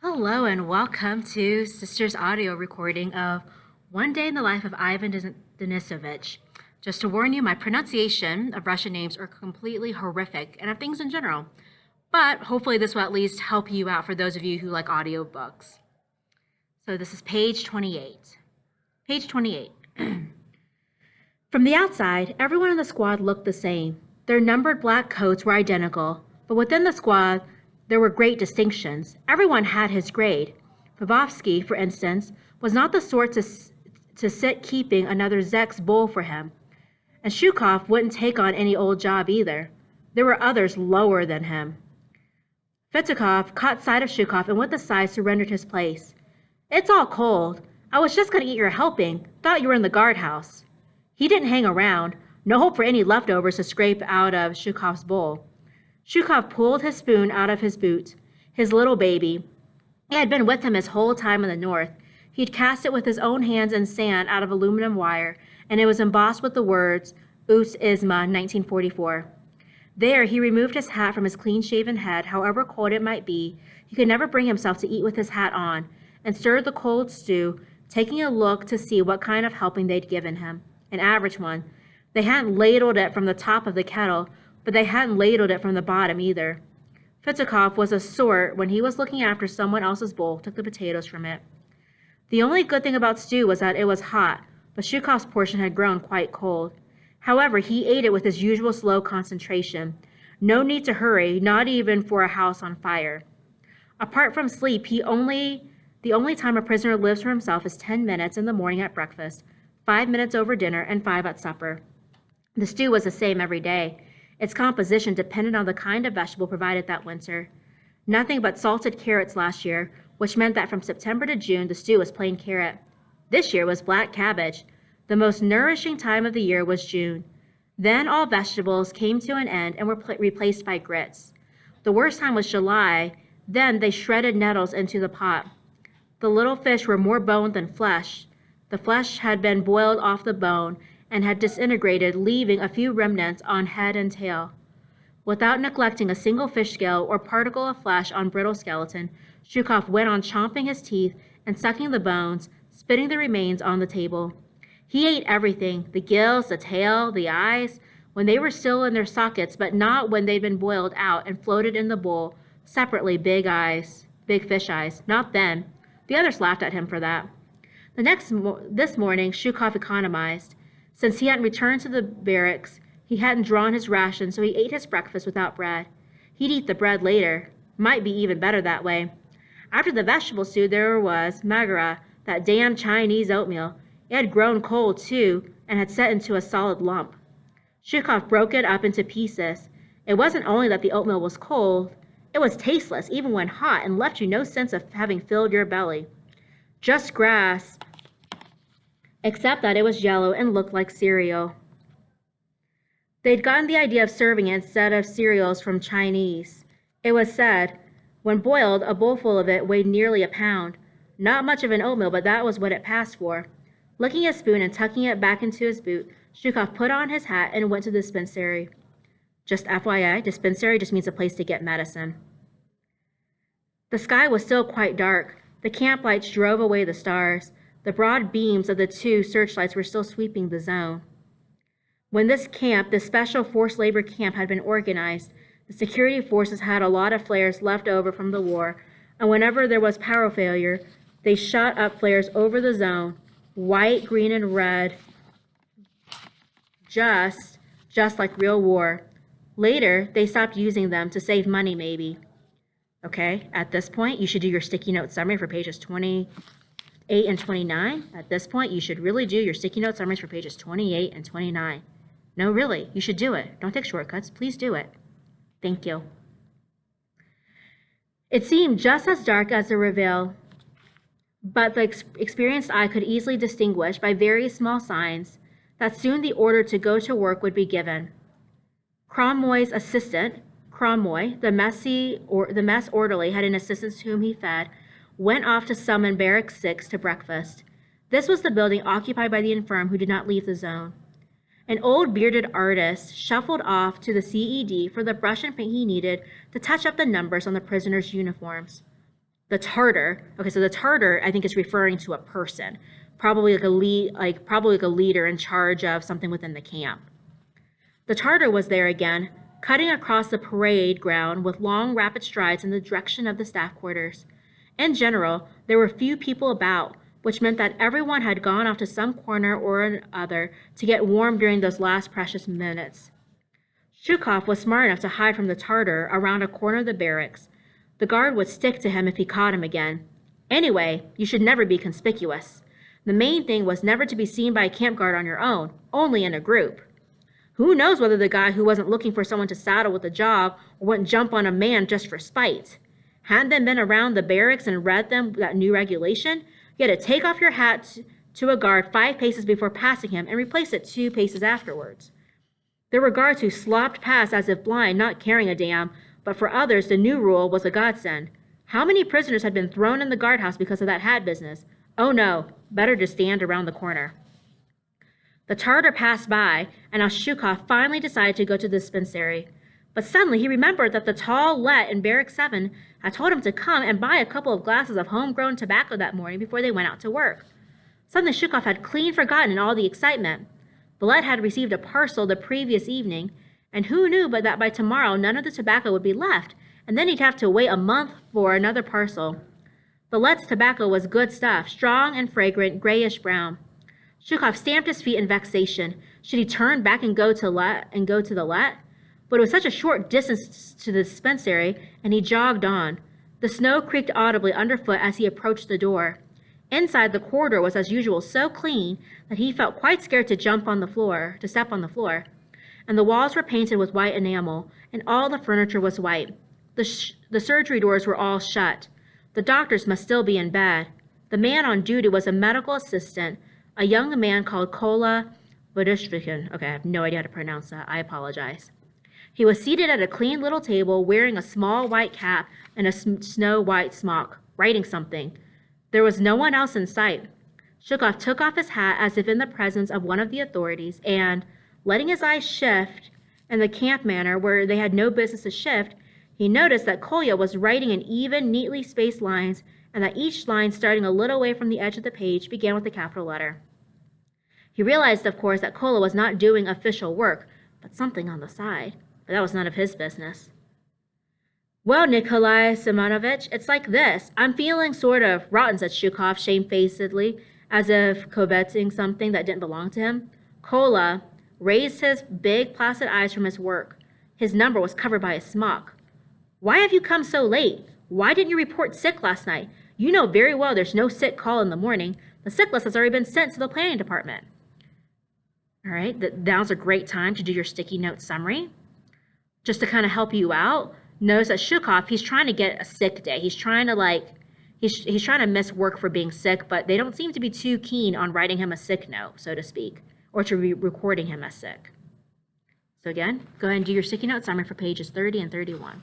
Hello and welcome to Sister's audio recording of One Day in the Life of Ivan Denisovich. Just to warn you, my pronunciation of Russian names are completely horrific and of things in general, but hopefully this will at least help you out for those of you who like audiobooks. So this is page 28. Page 28. From the outside, everyone in the squad looked the same. Their numbered black coats were identical, but within the squad, there were great distinctions. Everyone had his grade. Pavlovsky, for instance, was not the sort to sit keeping another Zek's bowl for him. And Shukov wouldn't take on any old job either. There were others lower than him. Fitikov caught sight of Shukov and with a sigh surrendered his place. "It's all cold. I was just going to eat your helping. Thought you were in the guardhouse." He didn't hang around. No hope for any leftovers to scrape out of Shukov's bowl. Shukov pulled his spoon out of his boot, his little baby. It had been with him his whole time in the north. He'd cast it with his own hands in sand out of aluminum wire, and it was embossed with the words, Us Isma, 1944. There, he removed his hat from his clean-shaven head, however cold it might be. He could never bring himself to eat with his hat on, and stirred the cold stew, taking a look to see what kind of helping they'd given him. An average one. They hadn't ladled it from the top of the kettle, but they hadn't ladled it from the bottom either. Fitikov was a sort, when he was looking after someone else's bowl, took the potatoes from it. The only good thing about stew was that it was hot, but Shukov's portion had grown quite cold. However, he ate it with his usual slow concentration. No need to hurry, not even for a house on fire. Apart from sleep, the only time a prisoner lives for himself is 10 minutes in the morning at breakfast, 5 minutes over dinner, and 5 at supper. The stew was the same every day. Its composition depended on the kind of vegetable provided that winter. Nothing but salted carrots last year, which meant that from September to June the stew was plain carrot. This year was black cabbage. The most nourishing time of the year was June. Then all vegetables came to an end and were replaced by grits. The worst time was July. Then they shredded nettles into the pot. The little fish were more bone than flesh. The flesh had been boiled off the bone and had disintegrated, leaving a few remnants on head and tail. Without neglecting a single fish scale or particle of flesh on brittle skeleton, Shukov went on chomping his teeth and sucking the bones, spitting the remains on the table. He ate everything, the gills, the tail, the eyes, when they were still in their sockets, but not when they'd been boiled out and floated in the bowl, separately big fish eyes, not then. The others laughed at him for that. This morning, Shukov economized. Since he hadn't returned to the barracks, he hadn't drawn his ration, so he ate his breakfast without bread. He'd eat the bread later. Might be even better that way. After the vegetable stew, there was magara, that damn Chinese oatmeal. It had grown cold, too, and had set into a solid lump. Shukov broke it up into pieces. It wasn't only that the oatmeal was cold, it was tasteless, even when hot, and left you no sense of having filled your belly. Just grass, except that it was yellow and looked like cereal. They'd gotten the idea of serving it instead of cereals from Chinese. It was said, when boiled, a bowlful of it weighed nearly a pound. Not much of an oatmeal, but that was what it passed for. Licking his spoon and tucking it back into his boot, Shukov put on his hat and went to the dispensary. Just FYI, dispensary just means a place to get medicine. The sky was still quite dark. The camp lights drove away the stars. The broad beams of the 2 searchlights were still sweeping the zone. When this special forced labor camp, had been organized, the security forces had a lot of flares left over from the war, and whenever there was power failure, they shot up flares over the zone, white, green, and red, just like real war. Later, they stopped using them to save money, maybe. Okay, at this point, you should do your sticky note summary for pages 28 and 29. At this point, you should really do your sticky note summaries for pages 28 and 29. No, really, you should do it. Don't take shortcuts. Please do it. Thank you. It seemed just as dark as the reveal, but the experienced eye could easily distinguish by very small signs that soon the order to go to work would be given. Cromwell's assistant, Cromwell, the mess orderly, had an assistant whom he fed, went off to summon Barrack 6 to breakfast. This was the building occupied by the infirm who did not leave the zone. An old bearded artist shuffled off to the CED for the brush and paint he needed to touch up the numbers on the prisoners' uniforms. The Tartar, okay, so the Tartar, I think, is referring to a person, probably like a leader in charge of something within the camp. The Tartar was there again, cutting across the parade ground with long, rapid strides in the direction of the staff quarters. In general, there were few people about, which meant that everyone had gone off to some corner or another to get warm during those last precious minutes. Zhukov was smart enough to hide from the Tartar around a corner of the barracks. The guard would stick to him if he caught him again. Anyway, you should never be conspicuous. The main thing was never to be seen by a camp guard on your own, only in a group. Who knows whether the guy who wasn't looking for someone to saddle with a job or wouldn't jump on a man just for spite? Hadn't they been around the barracks and read them that new regulation? You had to take off your hat to a guard 5 paces before passing him and replace it 2 paces afterwards. There were guards who slopped past as if blind, not caring a damn, but for others the new rule was a godsend. How many prisoners had been thrown in the guardhouse because of that hat business? Oh no, better to stand around the corner. The Tartar passed by, and Zhukov finally decided to go to the dispensary. But suddenly he remembered that the tall Let in Barrack 7 had told him to come and buy a couple of glasses of homegrown tobacco that morning before they went out to work. Suddenly Zhukov had clean forgotten in all the excitement. The Let had received a parcel the previous evening, and who knew but that by tomorrow none of the tobacco would be left, and then he'd have to wait a month for another parcel. The Let's tobacco was good stuff, strong and fragrant, grayish-brown. Zhukov stamped his feet in vexation. Should he turn back and go to the Let? But it was such a short distance to the dispensary, and he jogged on. The snow creaked audibly underfoot as he approached the door. Inside, the corridor was as usual so clean that he felt quite scared to step on the floor. And the walls were painted with white enamel, and all the furniture was white. The surgery doors were all shut. The doctors must still be in bed. The man on duty was a medical assistant, a young man called Kola Vodushkin. Okay, I have no idea how to pronounce that. I apologize. He was seated at a clean little table, wearing a small white cap and a snow-white smock, writing something. There was no one else in sight. Zhukov took off his hat as if in the presence of one of the authorities, and, letting his eyes shift in the camp manner where they had no business to shift, he noticed that Kolya was writing in even, neatly spaced lines, and that each line, starting a little way from the edge of the page, began with a capital letter. He realized, of course, that Kola was not doing official work, but something on the side. But that was none of his business. Well, Nikolai Simonovich, it's like this. I'm feeling sort of rotten, said Zhukov shamefacedly, as if coveting something that didn't belong to him. Kola raised his big placid eyes from his work. His number was covered by his smock. Why have you come so late? Why didn't you report sick last night? You know very well there's no sick call in the morning. The sick list has already been sent to the planning department. All right, now's a great time to do your sticky note summary. Just to kind of help you out, notice that Zhukov, he's trying to get a sick day. He's trying to he's trying to miss work for being sick, but they don't seem to be too keen on writing him a sick note, so to speak, or to be recording him as sick. So again, go ahead and do your sticky note summary for pages 30 and 31.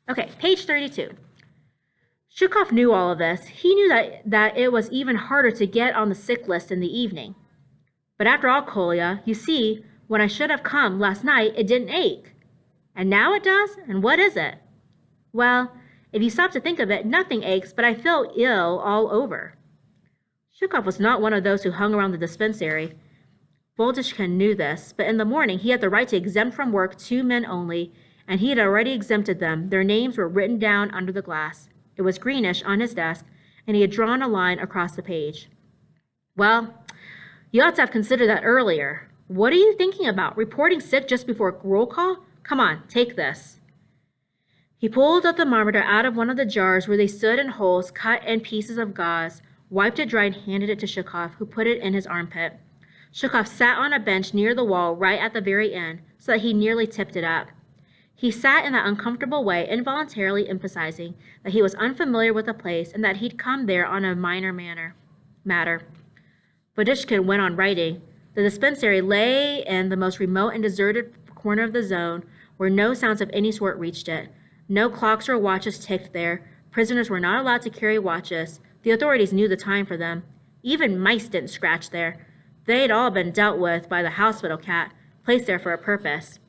Okay, page 32. Zhukov knew all of this. He knew that it was even harder to get on the sick list in the evening. But after all, Kolya, you see, when I should have come last night, it didn't ache. And now it does? And what is it? Well, if you stop to think of it, nothing aches, but I feel ill all over. Zhukov was not one of those who hung around the dispensary. Vodushkin knew this, but in the morning he had the right to exempt from work 2 men only, and he had already exempted them. Their names were written down under the glass. It was greenish on his desk, and he had drawn a line across the page. Well, you ought to have considered that earlier. What are you thinking about? Reporting sick just before roll call? Come on, take this. He pulled the thermometer out of one of the jars where they stood in holes cut in pieces of gauze, wiped it dry, and handed it to Zhukov, who put it in his armpit. Zhukov sat on a bench near the wall right at the very end, so that he nearly tipped it up. He sat in that uncomfortable way, involuntarily emphasizing that he was unfamiliar with the place and that he'd come there on a minor matter. Vodushkin went on writing. The dispensary lay in the most remote and deserted corner of the zone, where no sounds of any sort reached it. No clocks or watches ticked there. Prisoners were not allowed to carry watches. The authorities knew the time for them. Even mice didn't scratch there. They'd all been dealt with by the hospital cat, placed there for a purpose.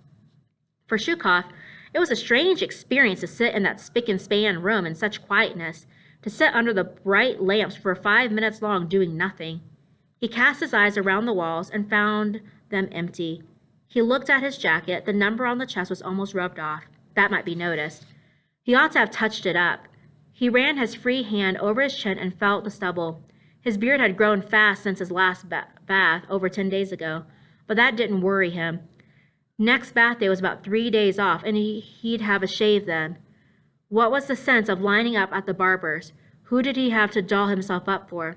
For Zhukov, It was a strange experience to sit in that spick-and-span room in such quietness, to sit under the bright lamps for 5 minutes long doing nothing. He cast his eyes around the walls and found them empty. He looked at his jacket. The number on the chest was almost rubbed off. That might be noticed. He ought to have touched it up. He ran his free hand over his chin and felt the stubble. His beard had grown fast since his last bath over 10 days ago, but that didn't worry him. Next bath day was about 3 days off, and he'd have a shave then. What was the sense of lining up at the barber's? Who did he have to doll himself up for?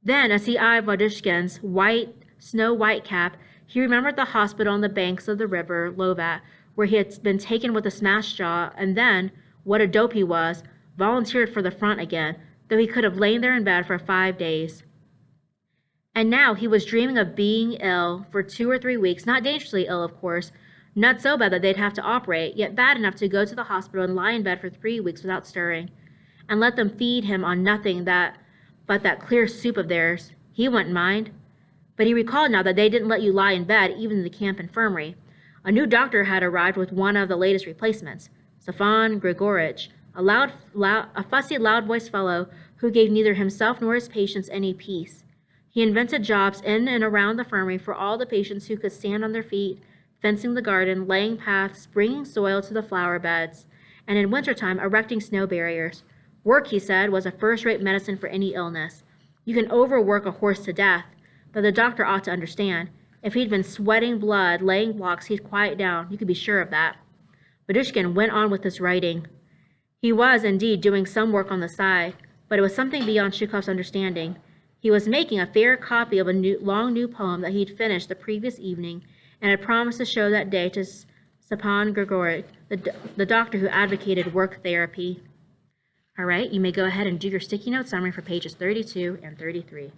Then, as he eyed Wadushkin's snow-white cap, he remembered the hospital on the banks of the river Lovat, where he had been taken with a smashed jaw, and then, what a dope he was, volunteered for the front again, though he could have lain there in bed for 5 days. And now he was dreaming of being ill for 2 or 3 weeks, not dangerously ill, of course, not so bad that they'd have to operate, yet bad enough to go to the hospital and lie in bed for 3 weeks without stirring, and let them feed him on nothing but that clear soup of theirs. He wouldn't mind. But he recalled now that they didn't let you lie in bed, even in the camp infirmary. A new doctor had arrived with one of the latest replacements, Stefan Grigorich, a fussy, loud-voiced fellow who gave neither himself nor his patients any peace. He invented jobs in and around the infirmary for all the patients who could stand on their feet, fencing the garden, laying paths, bringing soil to the flower beds, and in wintertime erecting snow barriers. Work, he said, was a first-rate medicine for any illness. You can overwork a horse to death, but the doctor ought to understand. If he'd been sweating blood, laying blocks, he'd quiet down. You could be sure of that. Badushkin went on with his writing. He was, indeed, doing some work on the side, but it was something beyond Zhukov's understanding. He was making a fair copy of a long new poem that he'd finished the previous evening and had promised to show that day to Stepan Grigorich, the doctor who advocated work therapy. All right, you may go ahead and do your sticky note summary for pages 32 and 33.